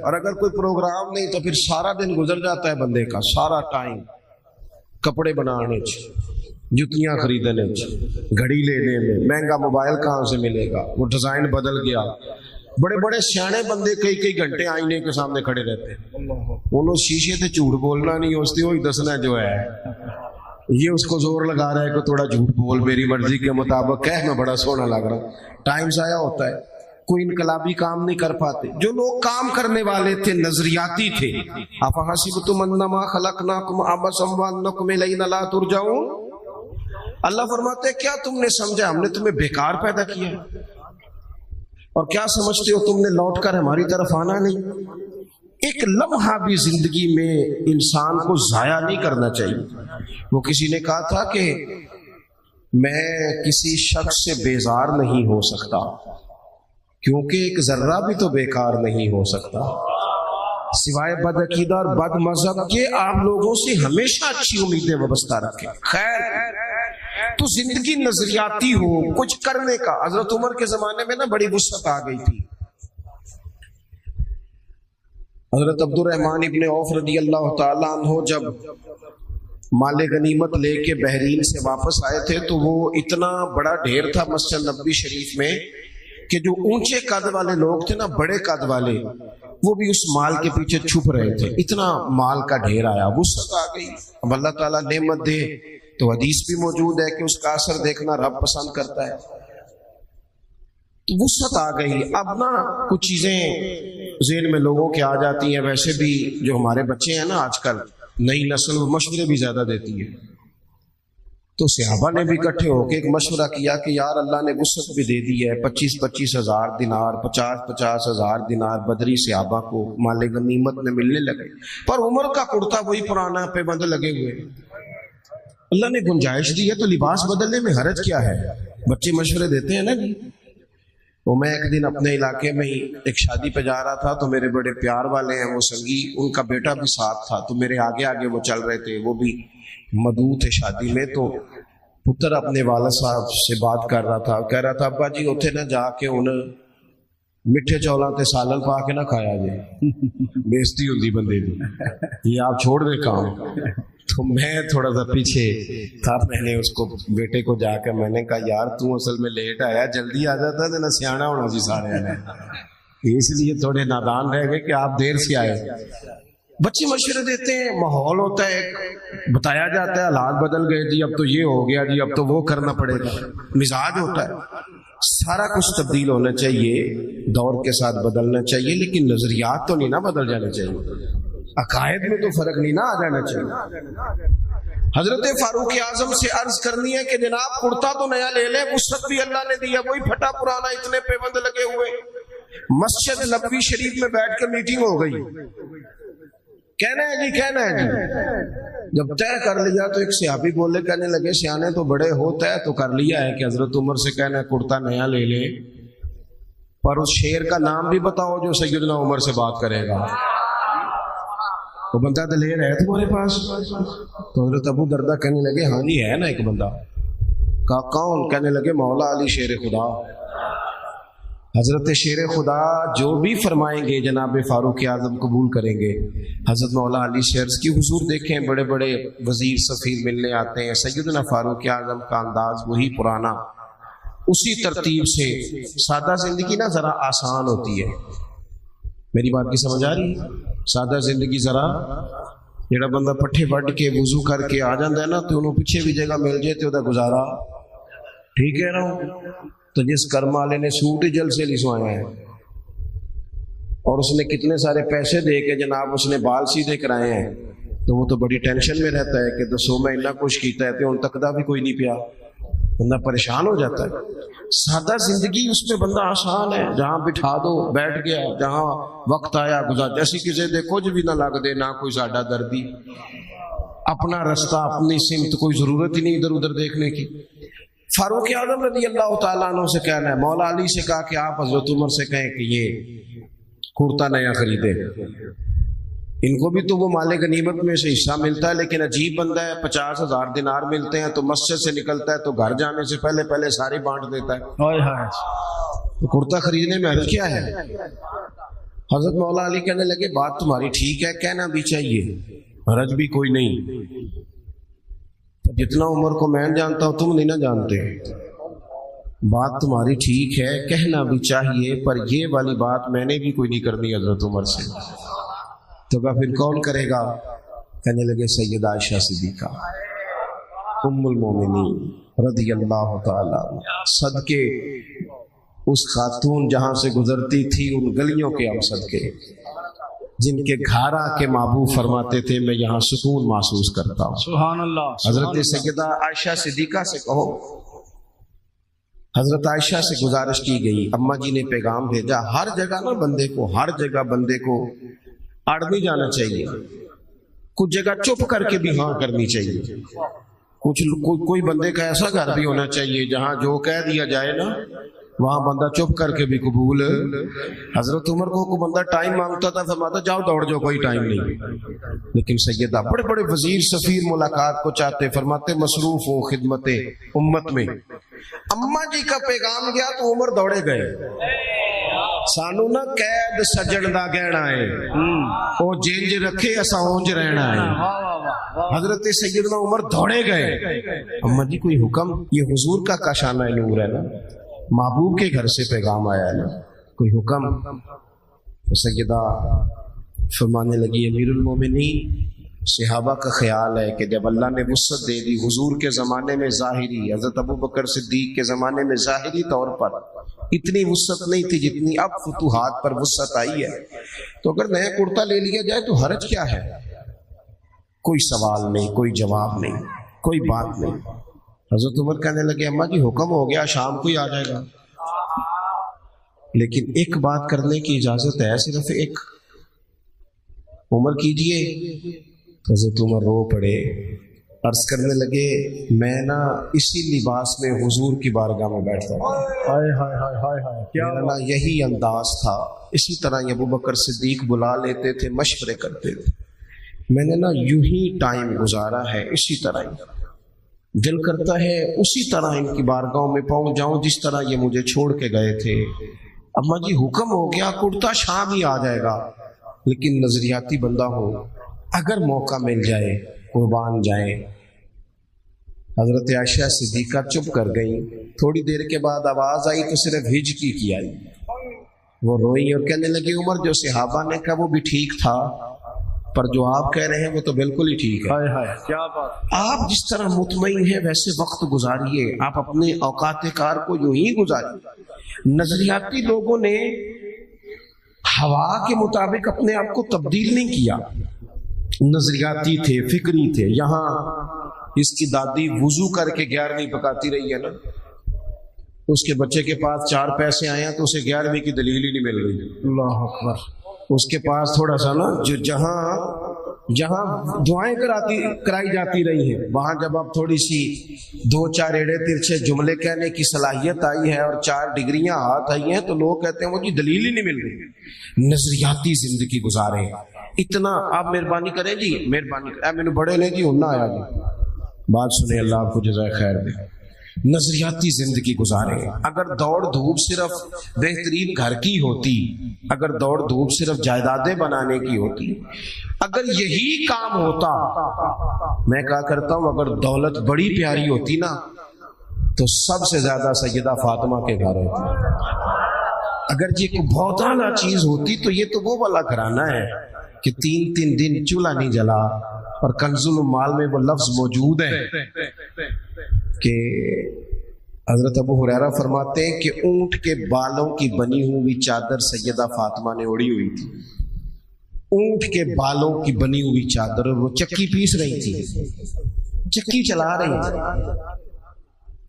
اور اگر کوئی پروگرام نہیں تو پھر سارا دن گزر جاتا ہے بندے کا، سارا ٹائم کپڑے بنانے جتیاں خریدنے گھڑی لینے میں، مہنگا موبائل کہاں سے ملے گا، وہ ڈیزائن بدل گیا۔ بڑے بڑے سیانے بندے کئی گھنٹے آئینے کے سامنے کھڑے رہتے ہیں، انہوں شیشے تے جھوٹ بولنا نہیں، اس وہی دسنا جو ہے، یہ اس کو زور لگا رہا ہے کہ تھوڑا جھوٹ بول، میری مرضی کے مطابق کہہ، میں بڑا سونا لگ رہا ہوں۔ ٹائم ضائع ہوتا ہے، کوئی انقلابی کام نہیں کر پاتے۔ جو لوگ کام کرنے والے تھے نظریاتی تھے، افحسبتم انما خلقناکم عبثا وانکم الینا لا ترجعون، اللہ فرماتے ہیں کیا تم نے سمجھا ہم نے تمہیں بیکار پیدا کیا، اور کیا سمجھتے ہو تم نے لوٹ کر ہماری طرف آنا نہیں؟ ایک لمحہ بھی زندگی میں انسان کو ضائع نہیں کرنا چاہیے۔ وہ کسی نے کہا تھا کہ میں کسی شخص سے بیزار نہیں ہو سکتا کیونکہ ایک ذرہ بھی تو بیکار نہیں ہو سکتا، سوائے بد عقیدہ اور بد مذہب کے آپ لوگوں سے ہمیشہ اچھی امیدیں وابستہ رکھیں۔ خیر تو زندگی نظریاتی ہو، کچھ کرنے کا۔ حضرت عمر کے زمانے میں نا بڑی وسعت آ گئی تھی۔ حضرت عبد الرحمن ابن عوف رضی اللہ تعالیٰ عنہ جب مال غنیمت لے کے بحرین سے واپس آئے تھے تو وہ اتنا بڑا ڈھیر تھا مسجد نبوی شریف میں کہ جو اونچے قد والے لوگ تھے نا، بڑے قد والے، وہ بھی اس مال کے پیچھے چھپ رہے تھے، اتنا مال کا ڈھیر آیا، وسعت آ گئی۔ اب اللہ تعالیٰ نعمت دے تو حدیث بھی موجود ہے کہ اس کا اثر دیکھنا رب پسند کرتا ہے، تو وسعت آ گئی۔ اب نا کچھ چیزیں ذہن میں لوگوں کے آ جاتی ہیں، ویسے بھی جو ہمارے بچے ہیں نا آج کل نئی نسل، وہ مشورے بھی زیادہ دیتی ہے، تو صحابہ نے بھی اکٹھے ہو کے ایک مشورہ کیا کہ یار اللہ نے وسعت بھی دے دی ہے، 25-25 ہزار دینار، 50-50 ہزار دینار بدری صحابہ کو مال غنیمت میں ملنے لگے، پر عمر کا کرتا وہی پرانا پہ بند لگے ہوئے۔ اللہ نے گنجائش دی ہے تو لباس بدلنے میں حرج کیا ہے؟ بچے مشورے دیتے ہیں نا جی۔ وہ میں ایک دن اپنے علاقے میں ہی ایک شادی پہ جا رہا تھا تو میرے بڑے پیار والے ہیں وہ سنگی، ان کا بیٹا بھی ساتھ تھا، تو میرے آگے آگے وہ چل رہے تھے، وہ بھی مدعو تھے شادی میں، تو پتر اپنے والد صاحب سے بات کر رہا تھا، کہہ رہا تھا ابا جی اتنے نہ جا کے ان میٹھے چولاں تے سالن پا کے نہ کھایا جائے، بےزتی ہوتی بندے دی، یہ آپ چھوڑ دے کام۔ تو میں تھوڑا سا پیچھے تھا، میں نے اس کو بیٹے کو جا کے میں نے کہا یار تو اصل میں لیٹ آیا، جلدی آ جاتا تو نہ سیانا ہونا سی سارے نے، اس لیے تھوڑے نادان رہ گئے کہ آپ دیر سے آئے۔ بچے مشورے دیتے ہیں، ماحول ہوتا ہے، بتایا جاتا ہے حالات بدل گئے جی، اب تو یہ ہو گیا جی، اب تو وہ کرنا پڑے گا، مزاج ہوتا ہے، سارا کچھ تبدیل ہونا چاہیے، دور کے ساتھ بدلنا چاہیے، لیکن نظریات تو نہیں نہ بدل جانے چاہیے، عقائد میں تو فرق نہیں نہ آ جانا چاہیے۔ حضرت فاروق اعظم سے عرض کرنی ہے کہ جناب کرتا تو نیا لے لیں، وسعت بھی اللہ نے دیا، وہی پھٹا پرانا اتنے پیبند لگے ہوئے۔ مسجد نبوی شریف میں بیٹھ کے میٹنگ ہو گئی، کہنا ہے جی کہنا ہے جی، جب طے کر لیا تو ایک صحابی بولے، کہنے لگے سیانے تو بڑے ہوتا ہے تو کر لیا ہے کہ حضرت عمر سے کہنا ہے کرتا نیا لے لے، پر اس شیر کا نام بھی بتاؤ جو سیدنا عمر سے بات کرے گا۔ وہ بندہ دلیر ہے تمہارے پاس؟ تو حضرت ابو دردہ کہنے لگے ہاں جی ہے نا ایک بندہ۔ کہا کون؟ کہنے لگے مولا علی شیر خدا۔ حضرت شیر خدا جو بھی فرمائیں گے جناب فاروق اعظم قبول کریں گے۔ حضرت مولا علی شیر کی حضور دیکھیں، بڑے بڑے وزیر سفیر ملنے آتے ہیں، سیدنا فاروق اعظم کا انداز وہی پرانا، اسی ترتیب سے۔ سادہ زندگی نا ذرا آسان ہوتی ہے، میری بات کی سمجھ آ رہی ہے؟ سادہ زندگی ذرا، جڑا بندہ پٹھے وڈ کے وضو کر کے آ جاندہ ہے نا تو انہوں پیچھے بھی جگہ مل جائے تو گزارا ٹھیک ہے نا۔ تو جس کرم والے نے سوٹ ہی جل سے لسوایا ہے اور اس نے کتنے سارے پیسے دے کے جناب اس نے بال سیدھے کرائے ہیں، تو وہ تو بڑی ٹینشن میں رہتا ہے کہ دسو میں اتنا کچھ کیتا ہے تو ان تک دا بھی کوئی نہیں پیا، بندہ پریشان ہو جاتا ہے۔ سادہ زندگی اس میں بندہ آسان ہے، جہاں بٹھا دو بیٹھ گیا، جہاں وقت آیا گزار، جیسی کسی دے کچھ بھی نہ لگ دے، نہ کوئی ساڈا دردی، اپنا رستہ اپنی سمت، کوئی ضرورت ہی نہیں ادھر ادھر دیکھنے کی۔ فاروق اعظم رضی اللہ تعالیٰ عنہ سے کہنا ہے، مولا علی سے کہا کہ آپ حضرت عمر سے کہیں کہ یہ کرتا نیا خریدے، ان کو بھی تو وہ مال غنیمت میں سے حصہ ملتا ہے، لیکن عجیب بندہ ہے، 50,000 دینار ملتے ہیں تو مسجد سے نکلتا ہے تو گھر جانے سے پہلے ساری بانٹ دیتا ہے۔ تو کرتا خریدنے میں حرج کیا ہے؟ حضرت مولا علی کہنے لگے بات تمہاری ٹھیک ہے، کہنا بھی چاہیے، حرج بھی کوئی نہیں، جتنا عمر کو میں جانتا ہوں تم نہیں نہ جانتے، بات تمہاری ٹھیک ہے، کہنا بھی چاہیے، پر یہ والی بات میں نے بھی کوئی نہیں کرنی حضرت عمر سے۔ تو کہا پھر کون کرے گا؟ کہنے لگے سیدہ عائشہ صدیقہ ام المومنین رضی اللہ تعالیٰ صدقے اس خاتون جہاں سے گزرتی تھی ان گلیوں کے ہم صدقے، جن کے گھارا کے محبوب فرماتے تھے میں یہاں سکون محسوس کرتا ہوں۔ سبحان اللہ۔ حضرت سیدہ عائشہ صدیقہ سے کہو، حضرت عائشہ سے گزارش کی گئی، اماں جی نے پیغام بھیجا، ہر جگہ نا بندے کو، ہر جگہ بندے کو اڑ نہیں جانا چاہیے، کچھ جگہ چپ کر کے بھی ہاں کرنی چاہیے، کوئی بندے کا ایسا گھر بھی ہونا چاہیے جہاں جو کہہ دیا جائے نا وہاں بندہ چپ کر کے بھی قبول۔ حضرت عمر کو کوئی بندہ ٹائم مانگتا تھا، فرماتا جاؤ دوڑ جاؤ، کوئی ٹائم نہیں، لیکن سیدہ بڑے بڑے وزیر سفیر ملاقات کو چاہتے، فرماتے مصروف ہو خدمت امت میں۔ اماں جی کا پیغام گیا تو عمر دوڑے گئے، سانو نہ قید سجن دا گہنا ہے، او جینج رکھے اسا اونج رہنا ہے۔ حضرت سیدنا عمر دوڑے گئے، اماں جی کوئی حکم؟ یہ حضور کا کاشانہ نور ہے نا، محبوب کے گھر سے پیغام آیا ہے نا، کوئی حکم؟ تو سیدہ فرمانے لگی امیر المومنین، صحابہ کا خیال ہے کہ جب اللہ نے وسعت دے دی، حضور کے زمانے میں ظاہری، حضرت ابو بکر صدیق کے زمانے میں ظاہری طور پر اتنی وسعت نہیں تھی جتنی اب فتوحات پر وسعت آئی ہے، تو اگر نیا کرتا لے لیا جائے تو حرج کیا ہے؟ کوئی سوال نہیں، کوئی جواب نہیں، کوئی بات نہیں۔ حضرت عمر کہنے لگے اماں جی حکم ہو گیا، شام کو ہی آ جائے گا، لیکن ایک بات کرنے کی اجازت ہے، صرف ایک۔ عمر کیجئے۔ حضرت عمر رو پڑے، عرض کرنے لگے میں نا اسی لباس میں حضور کی بارگاہ میں بیٹھتا ہوں، میرا نا یہی انداز تھا، اسی طرح ابو بکر صدیق بلا لیتے تھے، مشورے کرتے تھے، میں نے نا یوں ہی ٹائم گزارا ہے، اسی طرح ہی دل کرتا ہے اسی طرح ان کی بارگاہوں میں پہنچ جاؤں جس طرح یہ مجھے چھوڑ کے گئے تھے۔ اماں جی حکم ہو گیا، کرتا شام ہی آ جائے گا، لیکن نظریاتی بندہ ہو، اگر موقع مل جائے قربان جائیں۔ حضرت عائشہ صدیقہ چپ کر گئی، تھوڑی دیر کے بعد آواز آئی تو صرف ہجکی کی آئی، وہ روئی اور کہنے لگی عمر جو صحابہ نے کہا وہ بھی ٹھیک تھا، پر جو آپ کہہ رہے ہیں وہ تو بالکل ہی ٹھیک ہے۔ کیا بات! آپ جس طرح مطمئن ہیں ویسے وقت گزاریے، آپ اپنے اوقات کار کو یوں ہی گزاریے۔ نظریاتی لوگوں نے ہوا کے مطابق اپنے آپ کو تبدیل نہیں کیا، نظریاتی تھے، فکری تھے۔ یہاں اس کی دادی وضو کر کے 11ویں پکاتی رہی ہے نا، اس کے بچے کے پاس 4 پیسے آئے ہیں تو اسے 11ویں کی دلیل ہی نہیں مل رہی۔ اللہ اکبر! اس کے پاس تھوڑا سا نا جہاں دعائیں کرائی جاتی رہی ہیں، وہاں جب اب تھوڑی سی 2-4 ایڑے ترچھے جملے کہنے کی صلاحیت آئی ہے اور 4 ڈگریاں ہاتھ آئی ہیں تو لوگ کہتے ہیں وہ جی دلیل ہی نہیں مل رہی۔ نظریاتی زندگی گزارے، اتنا آپ مہربانی کریں جی، مہربانی کریں، میں نے بڑے نے جی ہوں نہ آیا جی، بات سنیں، اللہ آپ کو جزائے خیر دے۔ نظریاتی زندگی گزارے۔ اگر دوڑ دھوپ صرف بہترین گھر کی ہوتی، اگر دوڑ دھوپ صرف جائیدادیں بنانے کی ہوتی، اگر یہی کام ہوتا، میں کہا کرتا ہوں اگر دولت بڑی پیاری ہوتی نا تو سب سے زیادہ سیدہ فاطمہ کے گھر ہوتی۔ اگر یہ کوئی بہت اعلیٰ چیز ہوتی تو یہ تو وہ والا گھرانہ ہے کہ 3 دن چولہا نہیں جلا، اور کنز المال میں وہ لفظ موجود ہے کہ حضرت ابو ہریرہ فرماتے ہیں کہ اونٹ کے بالوں کی بنی ہوئی چادر سیدہ فاطمہ نے اوڑھی ہوئی تھی، اونٹ کے بالوں کی بنی ہوئی چادر، اور وہ چکی پیس رہی تھی، چکی چلا رہی تھی۔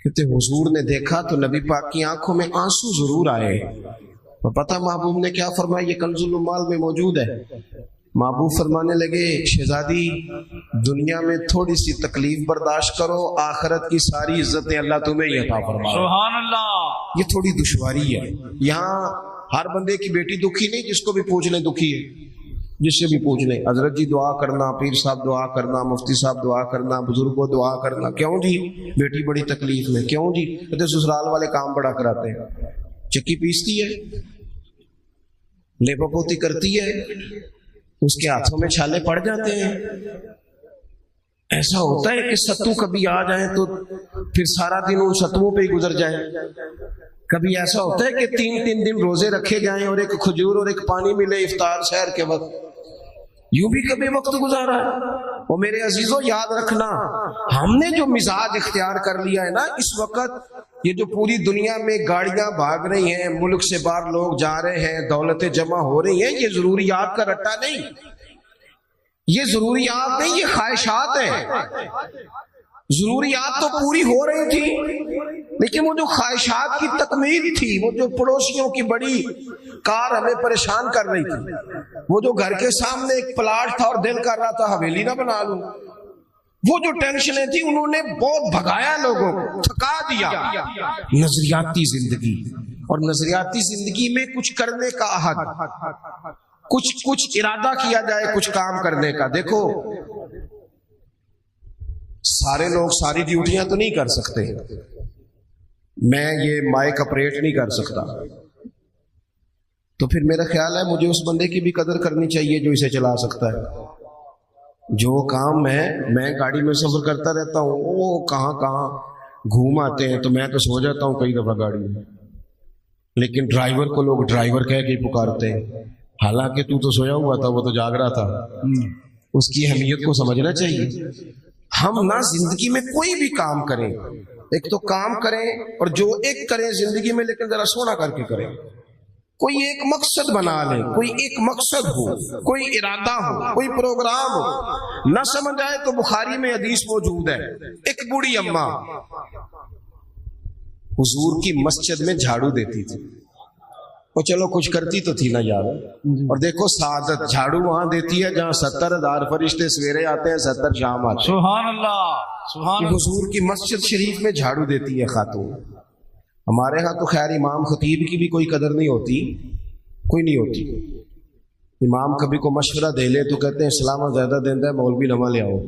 کہتے حضور نے دیکھا تو نبی پاک کی آنکھوں میں آنسو ضرور آئے، اور پتہ محبوب نے کیا فرمایا؟ یہ کنز المال میں موجود ہے۔ محبوب فرمانے لگے شہزادی دنیا میں تھوڑی سی تکلیف برداشت کرو، آخرت کی ساری عزتیں اللہ تمہیں ہی عطا فرمائے۔ سبحان اللہ! یہ تھوڑی دشواری ہے، یہاں ہر بندے کی بیٹی دکھی نہیں، جس کو بھی پوچھ لیں دکھی ہے، جس سے بھی پوچھ لیں حضرت جی دعا کرنا، پیر صاحب دعا کرنا، مفتی صاحب دعا کرنا، بزرگوں دعا کرنا، کیوں جی بیٹی بڑی تکلیف میں، کیوں جی کہتے سسرال والے کام بڑا کراتے ہیں، چکی پیستی ہے۔ लेपापोती करती है, उसके हाथों में छाले पड़ जाते हैं। ऐसा होता है कि सत्तू कभी आ जाए तो फिर सारा दिन उन सत्तुओं पे ही गुजर जाए। कभी ऐसा होता है कि 3-3 दिन रोजे रखे जाएं और एक खजूर और एक पानी मिले इफ्तार सहर के वक्त। यूं भी कभी वक्त गुजारा है। और मेरे अजीजों याद रखना, हमने जो मिजाज इख्तियार कर लिया है ना इस वक्त, ये जो पूरी दुनिया में गाड़ियां भाग रही हैं, मुल्क से बाहर लोग जा रहे हैं, दौलतें जमा हो रही हैं, ये जरूरियात का रट्टा नहीं, ये जरूरियात नहीं, ये ख्वाहिशात है। जरूरियात तो पूरी हो रही थी, लेकिन वो जो ख्वाहिशात की तकमील थी, वो जो पड़ोसियों की बड़ी कार हमें परेशान कर रही थी, वो जो घर के सामने एक प्लाट था और दिल कर रहा था हवेली ना बना लूं, वो जो टेंशनें थी उन्होंने बहुत भगाया लोगों को, थका दिया। नजरियाती जिंदगी, और नजरियाती जिंदगी में कुछ करने का अहद, कुछ इरादा किया जाए कुछ काम करने का। देखो सारे लोग सारी ड्यूटियां तो नहीं कर सकते, मैं ये माइक ऑपरेट नहीं कर सकता, तो फिर मेरा ख्याल है मुझे उस बंदे की भी कदर करनी चाहिए जो इसे चला सकता है। जो काम मैं गाड़ी में सफर करता रहता हूँ, वो कहाँ कहाँ घूम आते हैं, तो मैं तो सो जाता हूँ कई दफा गाड़ी में, लेकिन ड्राइवर को लोग ड्राइवर कह के पुकारते हैं, हालांकि तू तो सोया हुआ था, वो तो जाग रहा था। उसकी अहमियत को समझना चाहिए। हम ना जिंदगी में कोई भी काम करें, एक तो काम करें, और जो एक करें जिंदगी में, लेकिन जरा सोना करके करें। कोई एक मकसद बना ले, कोई एक मकसद हो, कोई इरादा हो, कोई प्रोग्राम हो। न समझ आए तो बुखारी में हदीस मौजूद है, एक बूढ़ी अम्मा हुजूर की मस्जिद में झाड़ू देती थी, और चलो कुछ करती तो थी ना यार। और देखो सादत, झाड़ू वहां देती है जहां 70,000 फरिश्ते सवेरे आते हैं, 70 शाम आते हैं। सुभान अल्लाह, सुभान अल्लाह। हुजूर की मस्जिद शरीफ में झाड़ू देती है खातून। हमारे यहाँ तो खैर इमाम खतीब की भी कोई कदर नहीं होती, कोई नहीं होती। इमाम कभी को मशवरा दे ले तो कहते हैं इस्लाम ज्यादा देता है, मौलवी नवा ले आओ,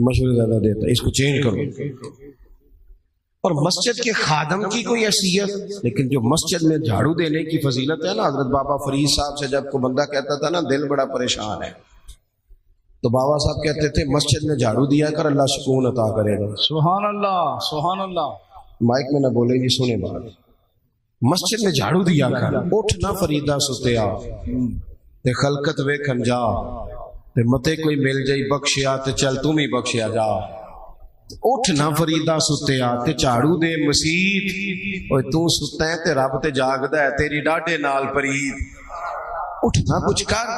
मशवरा ज्यादा देता है, इसको चेंज करो। और मस्जिद के खादम की कोई हैसियत, लेकिन जो मस्जिद में झाड़ू देने की फजीलत है ना, हजरत बाबा फरीद साहब से जब को बंदा कहता था ना दिल बड़ा परेशान है, तो बाबा साहब कहते थे मस्जिद में झाड़ू दिया कर, अल्लाह सुकून अता करेगा। सुभान अल्लाह, सुभान अल्लाह। माइक में ना बोले जी, सुने बात, मस्जिद में झाड़ू दिया कर, उठ ना फरीदा सुतिया ते खलकत वे खंजा ते मते कोई मिल जाई बख्शिया ते चल तुम ही बख्शिया जा। उठ ना फरीदा सुतिया ते झाड़ू दे मसीत, ओए तू सुता है ते रब ते जागदा है, तेरी डाढे नाल परीद। उठ ना कुछ कर।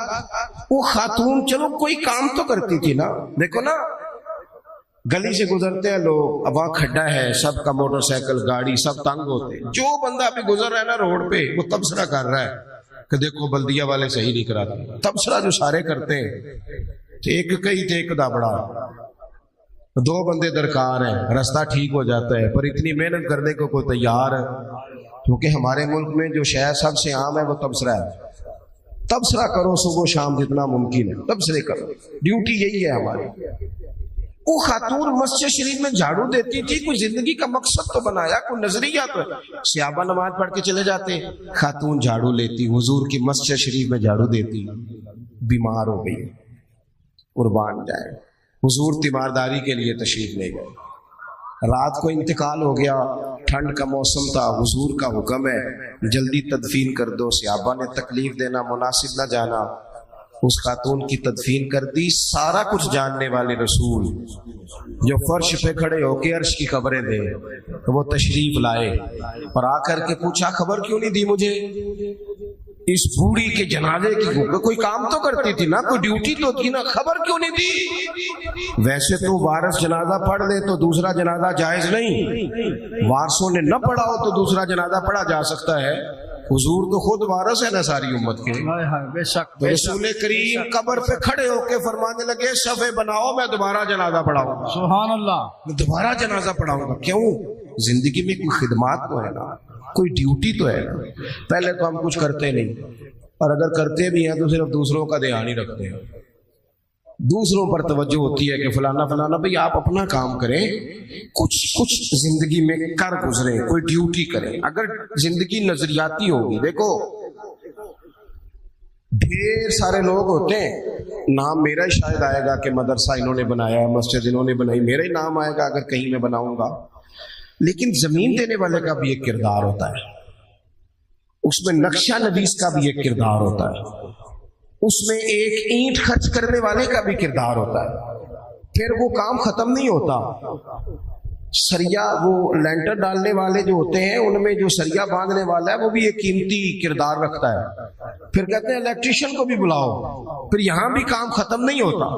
वो खातून चलो कोई काम तो करती थी ना। देखो ना गली से गुजरते हैं लोग, अब वहां खड्डा है, सबका मोटरसाइकिल गाड़ी सब तंग होते, जो बंदा अभी गुजर रहा है ना रोड पे, वो तबसरा कर रहा है कि देखो बल्दिया वाले सही नहीं कराते। तबसरा जो सारे करते हैं, एक कई थे एक दाबड़ा, 2 बंदे दरकार है, रास्ता ठीक हो जाता है, पर इतनी मेहनत करने को कोई तैयार है। क्योंकि हमारे मुल्क में जो शहर सबसे आम है वो तबसरा है। तबसरा करो सुबह शाम जितना मुमकिन है, तबसरे करो, ड्यूटी यही है हमारी। वो खातून मस्जिद शरीफ में झाड़ू देती थी, कोई जिंदगी का मकसद तो बनाया, कोई नजरिया तो है। सहाबा नमाज पढ़ के चले जाते, खातून झाड़ू लेती, हुजूर की मस्जिद शरीफ में झाड़ू देती। बीमार हो गई, कुर्बान जाए, हुजूर तीमारदारी के लिए तशरीफ ले गए। रात को इंतकाल हो गया, ठंड का मौसम था, हुजूर का हुक्म है जल्दी तदफीन कर दो। सहाबा ने तकलीफ देना मुनासिब न जाना, उस खातून की तदफीन कर दी। सारा कुछ जानने वाले रसूल जो फर्श पे खड़े होके अर्श की खबरें दे, तो वो तशरीफ लाए और आकर के पूछा खबर क्यों नहीं दी मुझे इस बूढ़ी के जनाजे की? कोई काम तो करती थी ना, कोई ड्यूटी तो थी ना, खबर क्यों नहीं दी? वैसे तो वारिस जनाजा पढ़ ले तो दूसरा जनाजा जायज नहीं, वारसों ने न पढ़ा हो तो दूसरा जनाजा पढ़ा जा सकता है। हुजूर तो खुद वारिस है ना सारी उम्मत के। बेशक तो रसूल करीम कब्र पे खड़े होके फरमाने लगे सफे बनाओ, मैं दोबारा जनाजा पढ़ाऊंगा। सुभान अल्लाह, मैं दोबारा जनाजा पढ़ाऊंगा। क्यों? जिंदगी में कोई खिदमात तो है ना, कोई ड्यूटी तो है ना। पहले तो हम कुछ करते नहीं, और अगर करते भी हैं तो सिर्फ दूसरों का ध्यान ही रखते हैं। दूसरों पर तवज्जो होती है कि फलाना फलाना, भाई आप अपना काम करें, कुछ कुछ जिंदगी में कर गुजरें, कोई ड्यूटी करें। अगर जिंदगी नजरियाती होगी, देखो ढेर सारे लोग होते हैं, नाम मेरा ही शायद आएगा कि मदरसा इन्होंने बनाया, मस्जिद इन्होंने बनाई, मेरा ही नाम आएगा अगर कहीं मैं बनाऊंगा। लेकिन जमीन देने वाले का भी एक किरदार होता है, उसमें नक्शा नवीस का भी एक किरदार होता है, उसमें एक ईंट खर्च करने वाले का भी किरदार होता है। फिर वो काम खत्म नहीं होता। सरिया, वो लेंटर डालने वाले जो होते हैं, उनमें जो सरिया बांधने वाला है वो भी एक कीमती किरदार रखता है। फिर कहते हैं इलेक्ट्रिशियन को भी बुलाओ, फिर यहां भी काम खत्म नहीं होता।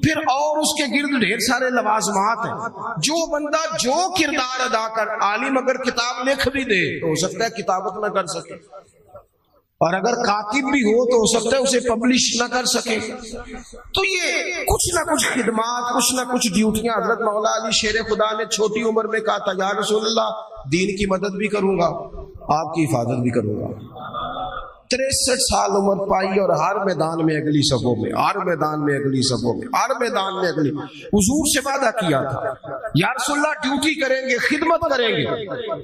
फिर और उसके गिर्द ढेर सारे लवाजमात हैं। जो बंदा जो किरदार अदा कर, आलिम अगर किताब लिख भी दे तो हो सकता है किताबत ना कर सके, और अगर कातिब भी हो तो हो सकता है उसे पब्लिश ना कर सके। तो ये कुछ ना कुछ खिदमात, कुछ ना कुछ ड्यूटियां। हजरत मौला अली शेर खुदा ने छोटी उम्र में कहा था, या रसूलल्लाह, दीन की मदद भी करूंगा, आपकी हिफाजत भी करूंगा। 63 साल उम्र पाई और हर मैदान में अगली सफों में, हर मैदान में अगली सफों में, हर मैदान में अगली। हुजूर से वादा किया था, या रसूलल्लाह ड्यूटी करेंगे, खिदमत करेंगे।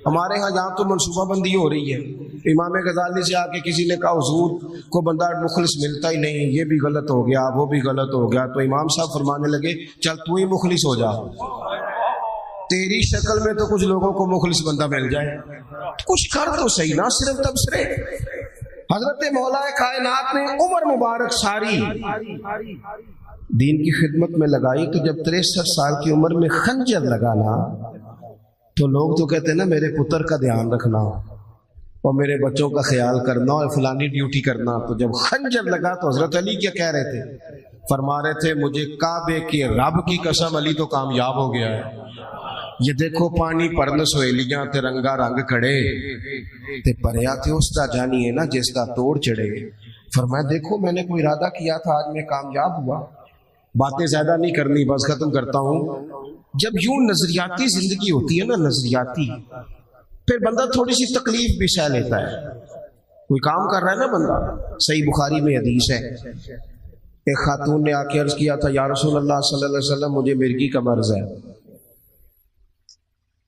हमारे यहाँ जहाँ तो मनसूबाबंदी हो रही है, इमाम गजाली से आके किसी ने कहा हुजूर को बंदा मुखलिस मिलता ही नहीं, ये भी गलत हो गया, वो भी गलत हो गया। तो इमाम साहब फरमाने लगे, चल तू ही मुखलिस हो जा, तेरी शक्ल में तो कुछ लोगों को मुखलिस बंदा मिल जाए, कुछ कर तो सही ना, सिर्फ तबसरे। हजरत मौला कायनात ने उम्र मुबारक सारी दीन की खिदमत में लगाई। तो जब 63 साल की उम्र में खंजर लगाना, तो लोग तो कहते हैं ना, मेरे पुत्र का ध्यान रखना और मेरे बच्चों का ख्याल करना और फलानी ड्यूटी करना। तो जब खंजर लगा तो हजरत अली क्या कह रहे थे? फरमा रहे थे, मुझे काबे के रब की कसम, अली तो कामयाब हो गया है। ये देखो पानी परन सोहेलियां ते रंगा रंग खड़े ते परया थे उसका जानिए ना जिसका तोड़ चढ़े। फरमाया देखो मैंने कोई इरादा किया था, आज मैं कामयाब हुआ। बातें ज्यादा नहीं करनी, बस खत्म करता हूँ। जब यूं नजरियाती जिंदगी होती है ना, नजरियाती, फिर बंदा थोड़ी सी तकलीफ भी सह लेता है। कोई काम कर रहा है ना बंदा, सही बुखारी में हदीस है, एक खातून ने आके अर्ज किया था, या रसूल अल्लाह सल्लल्लाहु अलैहि वसल्लम, मुझे मिर्गी का मर्ज है,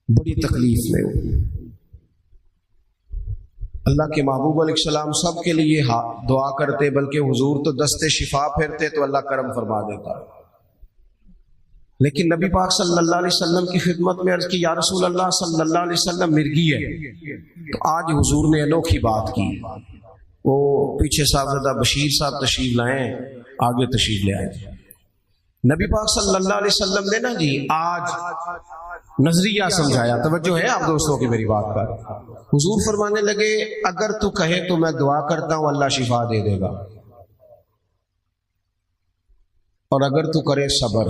बड़ी तकलीफ में हूं। अल्लाह के महबूब अलैहिस्सलाम सब के लिए दुआ करते, बल्कि हुजूर तो दस्ते शिफा फेरते तो अल्लाह करम फरमा देता। लेकिन नबी पाक सल्लल्लाहु अलैहि वसल्लम की खिदमत में अर्ज की, या रसूल अल्लाह सल्लल्लाहु अलैहि वसल्लम मिर्गी है। तो आज हुजूर ने अनोखी बात की। वो पीछे साहबजादा बशीर साहब तशरीफ लाए, आगे तशरीफ ले आए। नबी पाक सल्लल्लाहु अलैहि वसल्लम ने ना जी आज नजरिया समझाया। तवज्जो है आप दोस्तों की मेरी बात पर? हुजूर फरमाने लगे, अगर तू कहे तो मैं दुआ करता हूं अल्लाह शिफा दे देगा, और अगर तू करे सबर।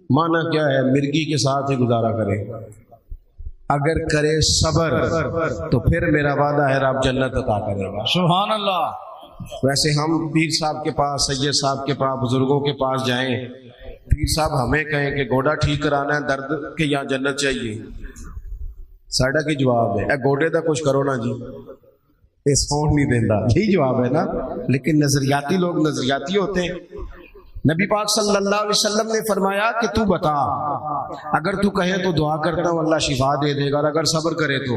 माना क्या है? मिर्गी के साथ ही गुजारा करे। अगर करे सबर तो फिर मेरा वादा है रब जन्नत अता करेगा। सुभान अल्लाह। वैसे हम पीर साहब के पास, सैयद साहब के पास, बुजुर्गों के पास जाएं, पीर साहब हमें कहें कि गोडा ठीक कराना है, दर्द के यहाँ जन्नत चाहिए, साडा की जवाब है, ए गोडे का कुछ करो ना जी, ये सौंड नहीं देता, यही जवाब है ना। लेकिन नजरियाती लोग नजरियाती होते हैं। नबी पाक सल्लल्लाहु अलैहि वसल्लम ने फरमाया कि तू बता, अगर तू कहे तो दुआ करता हूँ अल्लाह शिफा दे देगा, और अगर सब्र करे तो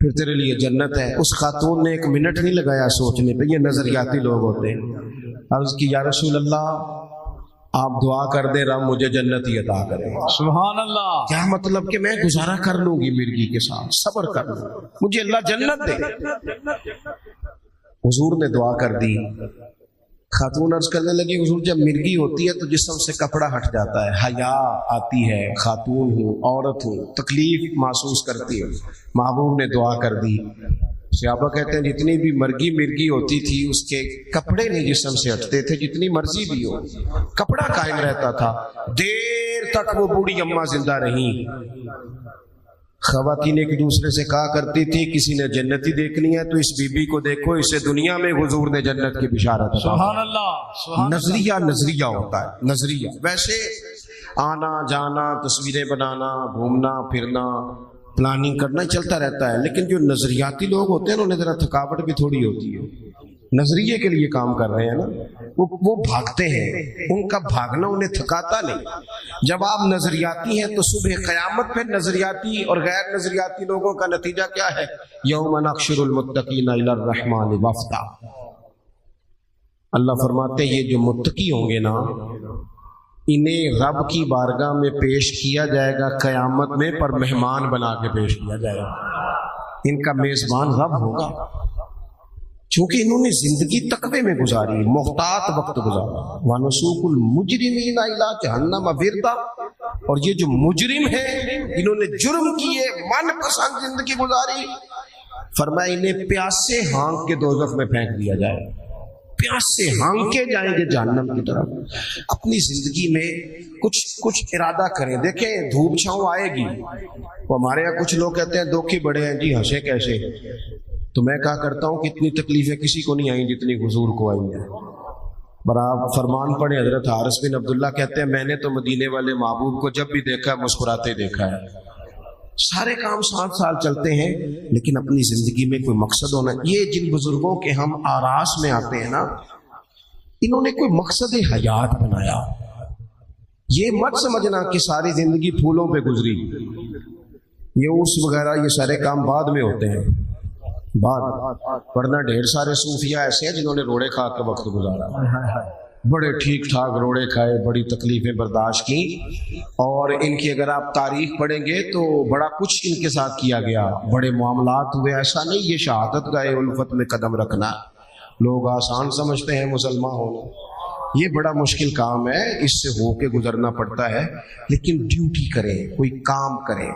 फिर तेरे लिए जन्नत है। उस खातून ने एक मिनट नहीं लगाया सोचने पे, ये नजरियाती लोग होते हैं। अर्ज़ की, या रसूल अल्लाह आप दुआ कर दे, रब मुझे जन्नत ही अता करे। सुभान अल्लाह। क्या मतलब कि मैं गुजारा कर लूंगी मिर्गी के साथ, सब्र कर लूं, मुझे अल्लाह जन्नत दे। हुजूर ने दुआ कर दी। खातून अर्ज करने लगी, हुजूर जब मिर्गी होती है तो जिस्म से कपड़ा हट जाता है, हया आती है, खातून हूँ, औरत हूँ, तकलीफ महसूस करती है। महबूब ने दुआ कर दी। सहाबा कहते हैं जितनी भी मिर्गी होती थी उसके कपड़े नहीं जिस्म से हटते थे, जितनी मर्जी भी हो कपड़ा कायम रहता था। देर तक वो बूढ़ी अम्मा जिंदा रही। खवातीन एक दूसरे से कहा करती थी, किसी ने जन्नती देखनी है तो इस बीबी को देखो, इसे दुनिया में हुजूर ने जन्नत की बिशारत। सुभान अल्लाह। नजरिया होता है, नजरिया। वैसे आना जाना, तस्वीरें बनाना, घूमना फिरना, प्लानिंग करना चलता रहता है, लेकिन जो नजरियाती लोग होते हैं उन्हें जरा थकावट भी थोड़ी होती है। नजरिए के लिए काम कर रहे हैं ना, वो भागते हैं, उनका भागना उन्हें थकाता नहीं। जब आप नजरियाती हैं तो सुबह क़यामत पे नजरियाती और गैर नजरियाती लोगों का नतीजा क्या है? यौम नहशुरुल मुत्तकीना इलर रहमानि वफ़दा। अल्लाह फरमाते हैं ये जो मुत्तकी होंगे ना, इन्हें रब की बारगाह में पेश किया जाएगा क़यामत में, पर मेहमान बना के पेश किया जाएगा। इनका मेजबान रब होगा, चूंकि इन्होंने जिंदगी तकवे में गुजारी, मोहतात वक्त गुजारा। वनसूकुल मुजरिमीना इला जहन्नम विरदा। और ये जो मुजरिम है, इन्होंने जुर्म किए, मनपसंद जिंदगी गुजारी, फरमाया इन्हें प्यासे हाँक के दोज़ख में फेंक दिया जाए। प्यासे हाँके जाएंगे जहन्नम की तरफ। अपनी जिंदगी में कुछ इरादा करें। देखें धूप छांव आएगी। वो हमारे यहाँ कुछ लोग कहते हैं दुख ही बड़े हैं जी, हंसे कैसे। तो मैं कहा करता हूँ कि इतनी तकलीफें किसी को नहीं आई जितनी हुजूर को आई है। पर आप फरमान पढ़े, हजरत हारिस बिन अब्दुल्ला कहते हैं मैंने तो मदीने वाले महबूब को जब भी देखा मुस्कुराते देखा है। सारे काम 7 साल चलते हैं, लेकिन अपनी जिंदगी में कोई मकसद होना। ये जिन बुजुर्गों के हम आरास में आते हैं ना, इन्होंने कोई मकसद हयात बनाया। ये मत समझना कि सारी जिंदगी फूलों पे गुजरी, ये उस वगैरह ये सारे काम बाद में होते हैं, वरना ढेर सारे सूफिया ऐसे हैं जिन्होंने रोड़े खा के वक्त गुजारा। बड़े ठीक ठाक रोड़े खाए, बड़ी तकलीफें बर्दाश्त की, और इनकी अगर आप तारीख पढ़ेंगे तो बड़ा कुछ इनके साथ किया गया, बड़े मामलात हुए। ऐसा नहीं ये शहादत गाए उल्फत में कदम रखना लोग आसान समझते हैं मुसलमान होना। ये बड़ा मुश्किल काम है, इससे होके गुजरना पड़ता है। लेकिन ड्यूटी करें, कोई काम करें,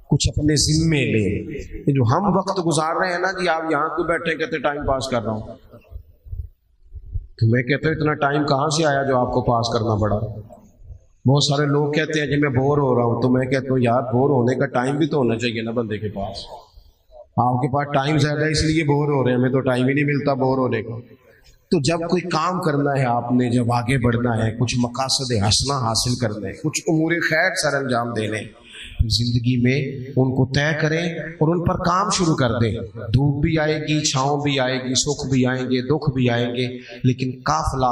कुछ अपने जिम्मे लें। ये जो हम वक्त गुजार रहे हैं ना जी, आप यहाँ क्यों बैठे कहते टाइम पास कर रहा हूँ, तो मैं कहता हूँ इतना टाइम कहाँ से आया जो आपको पास करना पड़ा। बहुत सारे लोग कहते हैं जी मैं बोर हो रहा हूँ, तो मैं कहता हूँ यार बोर होने का टाइम भी तो होना चाहिए ना बंदे के पास। आपके पास टाइम ज्यादा है इसलिए बोर हो रहे हैं, हमें तो टाइम ही नहीं मिलता बोर होने का। तो जब कोई काम करना है आपने, जब आगे बढ़ना है, कुछ मकासद हसना हासिल करना है, कुछ उमूर खैर सर अंजाम देने, जिंदगी में उनको तय करें और उन पर काम शुरू कर दें। धूप भी आएगी, छाँव भी आएगी, सुख भी आएंगे, दुख भी आएंगे, लेकिन काफिला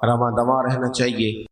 रवां दवा रहना चाहिए।